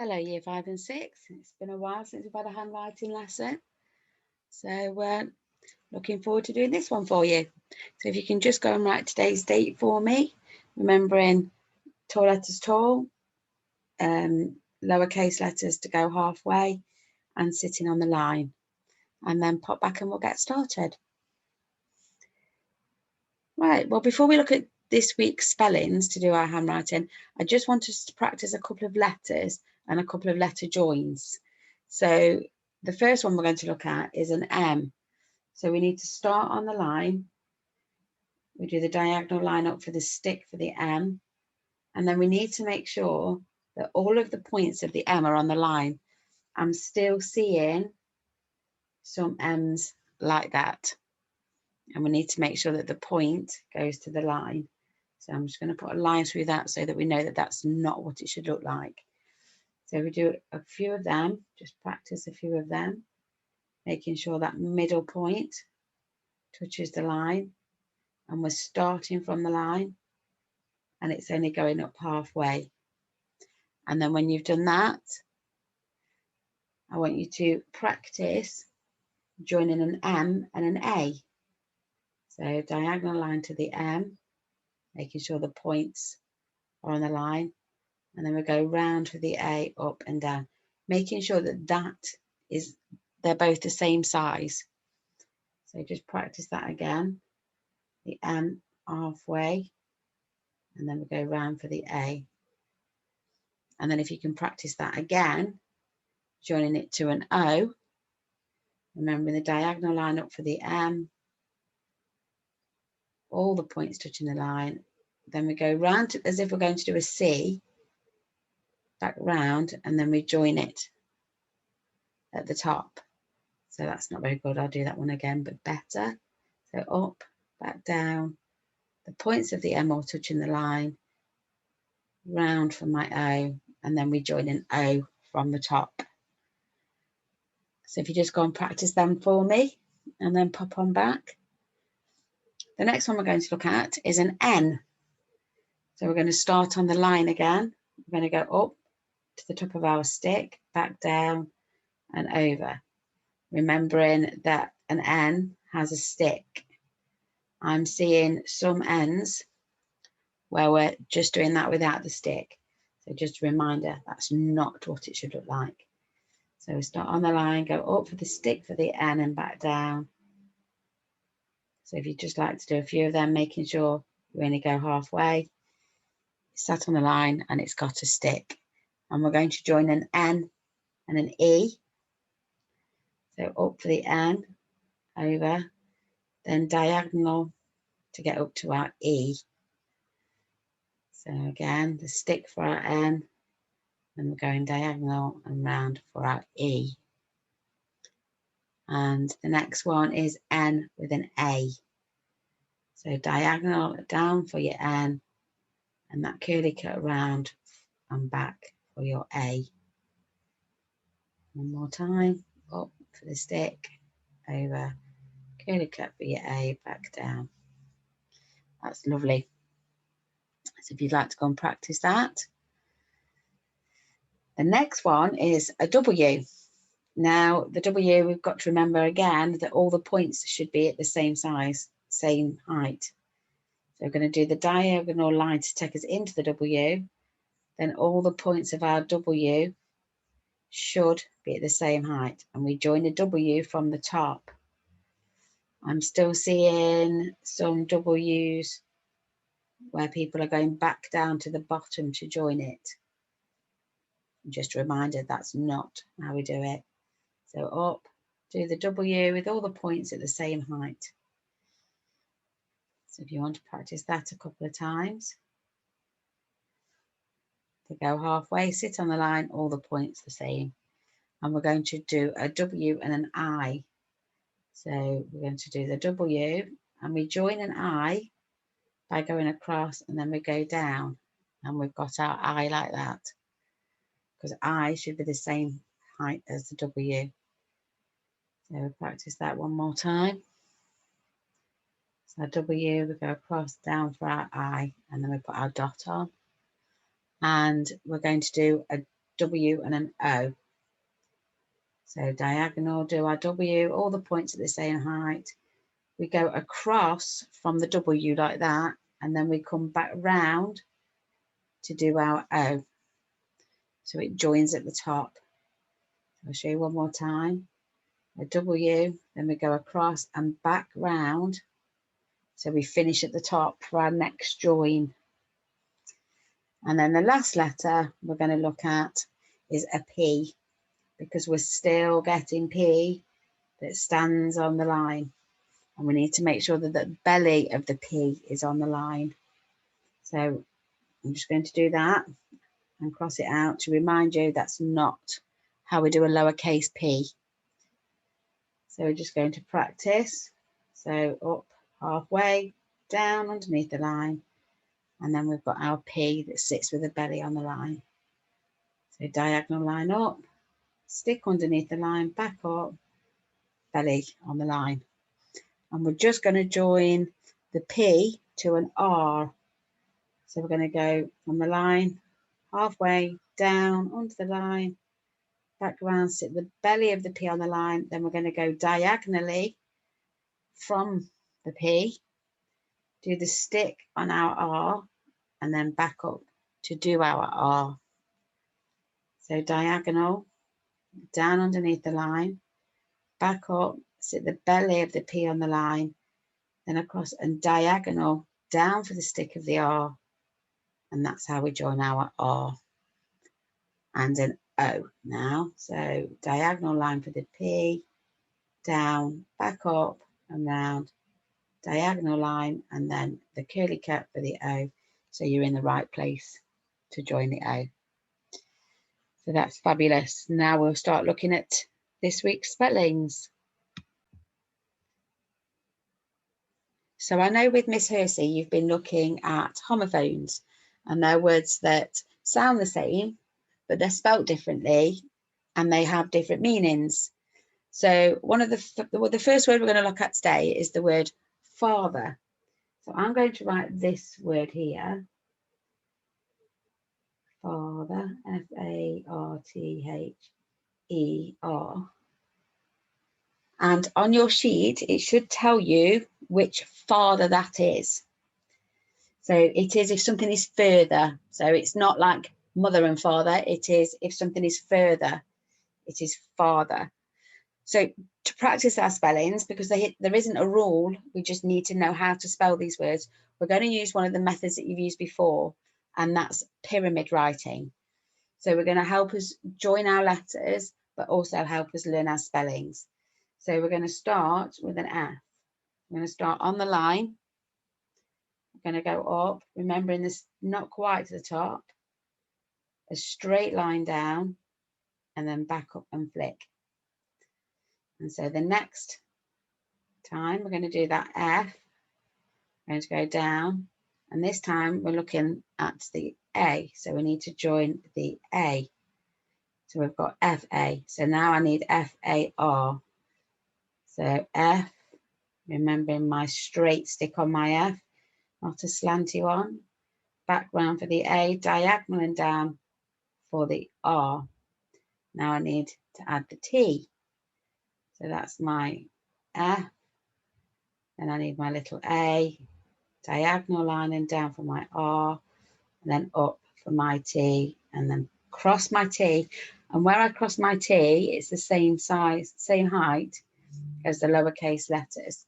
Hello, Year 5 and 6. It's been a while since we've had a handwriting lesson. So looking forward to doing this one for you. So if you can just go and write today's date for me, remembering tall letters tall, lowercase letters to go halfway and sitting on the line. And then pop back and we'll get started. Right, well, before we look at this week's spellings to do our handwriting, I just want us to practice a couple of letters and a couple of letter joins. So the first one we're going to look at is an M. So we need to start on the line. We do the diagonal line up for the stick for the M. And then we need to make sure that all of the points of the M are on the line. I'm still seeing some M's like that. And we need to make sure that the point goes to the line. So I'm just going to put a line through that so that we know that that's not what it should look like. So we do a few of them, just practice a few of them, making sure that middle point touches the line, and we're starting from the line and it's only going up halfway. And then when you've done that, I want you to practice joining an M and an A. So diagonal line to the M, making sure the points are on the line, and then we go round for the A, up and down, making sure that they're both the same size. So just practice that again. The M halfway, and then we go round for the A. And then if you can practice that again, joining it to an O, remembering the diagonal line up for the M, all the points touching the line. Then we go round as if we're going to do a C, back round, and then we join it at the top. So that's not very good. I'll do that one again, but better. So up, back down, the points of the M all touching the line, round for my O, and then we join an O from the top. So if you just go and practice them for me and then pop on back. The next one we're going to look at is an N. So we're going to start on the line again. We're going to go up to the top of our stick, back down and over. Remembering that an N has a stick. I'm seeing some N's where we're just doing that without the stick. So just a reminder, that's not what it should look like. So we start on the line, go up for the stick for the N and back down. So if you just like to do a few of them, making sure you only go halfway, it's sat on the line and it's got a stick. And we're going to join an N and an E. So up for the N, over, then diagonal to get up to our E. So again, the stick for our N, and we're going diagonal and round for our E. And the next one is N with an A. So diagonal down for your N, and that curly cut around and back for your A. One more time, up for the stick, over, curly cut for your A, back down. That's lovely. So if you'd like to go and practice that. The next one is a W. Now, the W, we've got to remember again that all the points should be at the same size, same height. So we're going to do the diagonal line to take us into the W. Then all the points of our W should be at the same height. And we join the W from the top. I'm still seeing some W's where people are going back down to the bottom to join it. Just a reminder, that's not how we do it. So up, do the W with all the points at the same height. So if you want to practice that a couple of times, to go halfway, sit on the line, all the points the same. And we're going to do a W and an I. So we're going to do the W and we join an I by going across, and then we go down and we've got our I like that, because I should be the same height as the W. So we'll practice that one more time. So our W, we go across, down for our I, and then we put our dot on. And we're going to do a W and an O. So diagonal, do our W, all the points at the same height. We go across from the W like that, and then we come back round to do our O. So it joins at the top. I'll show you one more time. A W, then we go across and back round. So we finish at the top for our next join. And then the last letter we're going to look at is a P, because we're still getting P that stands on the line. And we need to make sure that the belly of the P is on the line. So I'm just going to do that and cross it out to remind you that's not how we do a lowercase p. So we're just going to practice. So up halfway, down underneath the line, and then we've got our P that sits with the belly on the line. So diagonal line up, stick underneath the line, back up, belly on the line. And we're just going to join the P to an R. So we're going to go from the line, halfway, down, onto the line, back around, sit the belly of the P on the line. Then we're going to go diagonally from the P, do the stick on our R, and then back up to do our R. So diagonal, down underneath the line, back up, sit the belly of the P on the line, then across and diagonal down for the stick of the R. And that's how we join our R. And an O now. So diagonal line for the P, down, back up and round, diagonal line, and then the curly cap for the O. So you're in the right place to join the O. So that's fabulous. Now we'll start looking at this week's spellings. So I know with Miss Hersey, you've been looking at homophones, and they're words that sound the same, but they're spelt differently and they have different meanings. So one of the first word we're going to look at today is the word father. So I'm going to write this word here, father, F-A-R-T-H-E-R. And on your sheet, it should tell you which father that is. So it is if something is further. So it's not like mother and father. It is if something is further, it is father. So to practice our spellings, because there isn't a rule, we just need to know how to spell these words. We're going to use one of the methods that you've used before, and that's pyramid writing. So we're going to help us join our letters, but also help us learn our spellings. So we're going to start with an F. We're going to start on the line. We're going to go up, remembering this not quite to the top, a straight line down, and then back up and flick. And so the next time we're going to do that F, we're going to go down, and this time we're looking at the A. So we need to join the A. So we've got F-A. So now I need F-A-R. So F, remembering my straight stick on my F, not a slanty one. Back round for the A, diagonal and down for the R. Now I need to add the T. So that's my F. Then I need my little A, diagonal line and down for my R, and then up for my T, and then cross my T. And where I cross my T, it's the same size, same height as the lowercase letters.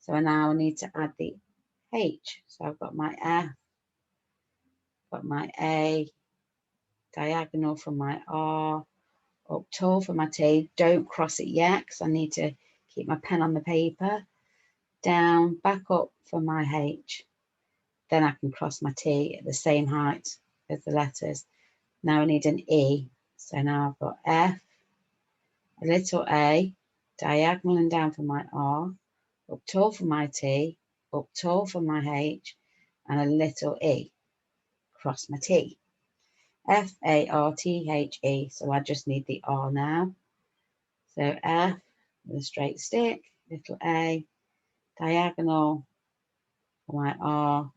So now I need to add the H. So I've got my F, got my A, diagonal for my R, up tall for my T. Don't cross it yet because I need to keep my pen on the paper. Down, back up for my H. Then I can cross my T at the same height as the letters. Now I need an E. So now I've got F, a little A, diagonal and down for my R, up tall for my T, up tall for my H, and a little E. Cross my T. F-A-R-T-H-E. So I just need the R now. So F with a straight stick, little A, diagonal for my R.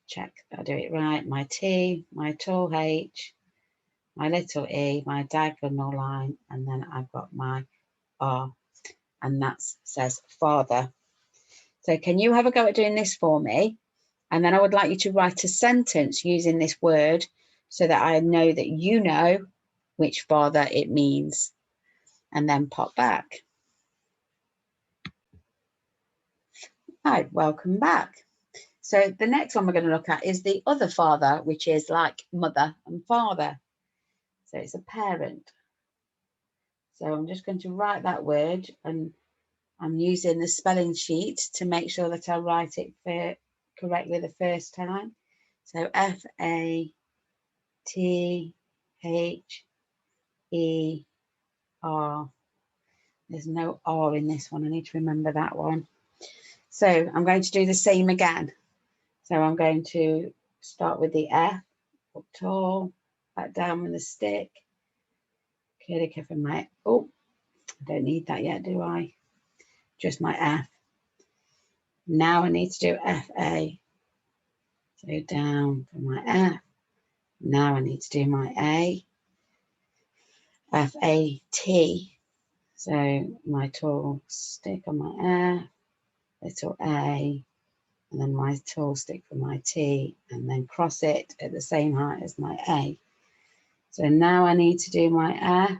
Check that I do it right. My T, my tall H, my little e, my diagonal line, and then I've got my R, and that says father. So can you have a go at doing this for me? And then I would like you to write a sentence using this word so that I know that you know which father it means, and then pop back. Right, welcome back. So the next one we're going to look at is the other father, which is like mother and father. So it's a parent. So I'm just going to write that word, and I'm using the spelling sheet to make sure that I write it correctly the first time. So F-A-T-H-E-R. There's no R in this one. I need to remember that one. So I'm going to do the same again. So I'm going to start with the F, up tall, back down with the stick, curly cuff in my, oh, I don't need that yet, do I? Just my F. Now I need to do F-A. So down for my F. Now I need to do my A. F-A-T. So my tall stick on my F, little A, and then my tall stick for my T, and then cross it at the same height as my A. So now I need to do my F,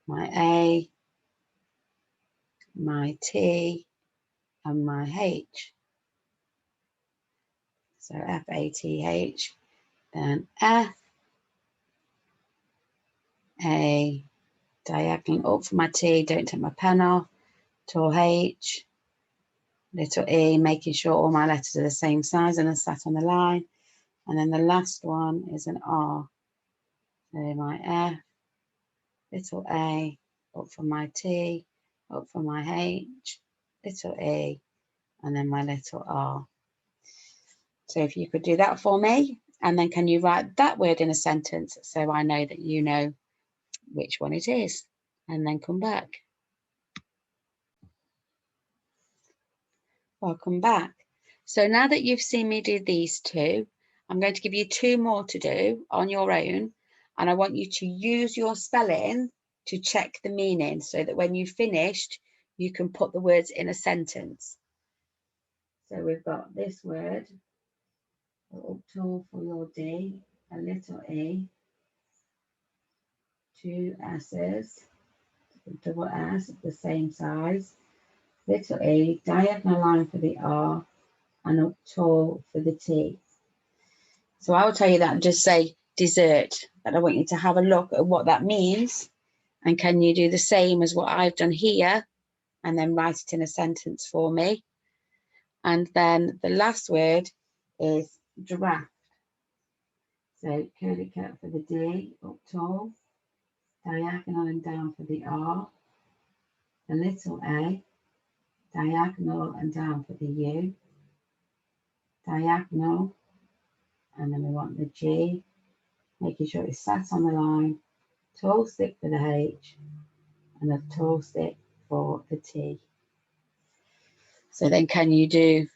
my A, my T, and my H. So F-A-T-H, then F, A, diagonal up for my T, don't take my pen off, tall H, little E, making sure all my letters are the same size and are sat on the line. And then the last one is an R. So my F, little A, up for my T, up for my H, little E, and then my little R. So if you could do that for me, and then can you write that word in a sentence so I know that you know which one it is, and then come back. Welcome back. So now that you've seen me do these two, I'm going to give you two more to do on your own, and I want you to use your spelling to check the meaning so that when you've finished, you can put the words in a sentence. So we've got this word, up tall for your D, a little E, two S's, double S, the same size, little E, diagonal line for the R, and up tall for the T. So I will tell you that, just say dessert, but I want you to have a look at what that means, and can you do the same as what I've done here, and then write it in a sentence for me. And then the last word is draft. So curly cut for the D, up tall, diagonal and down for the R, a little A, diagonal and down for the U, diagonal, and then we want the G, making sure it's sat on the line, tall stick for the H, and a tall stick for the T. So then can you do,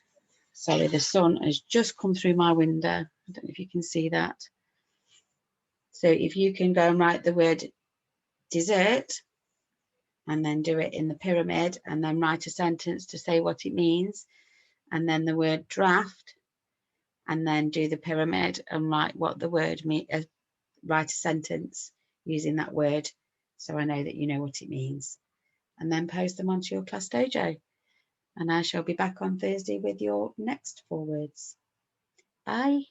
sorry, the sun has just come through my window. I don't know if you can see that. So if you can go and write the word dessert, and then do it in the pyramid, and then write a sentence to say what it means, and then the word draft, and then do the pyramid and write what the word means, write a sentence using that word so I know that you know what it means, and then post them onto your class dojo. And I shall be back on Thursday with your next 4 words. Bye.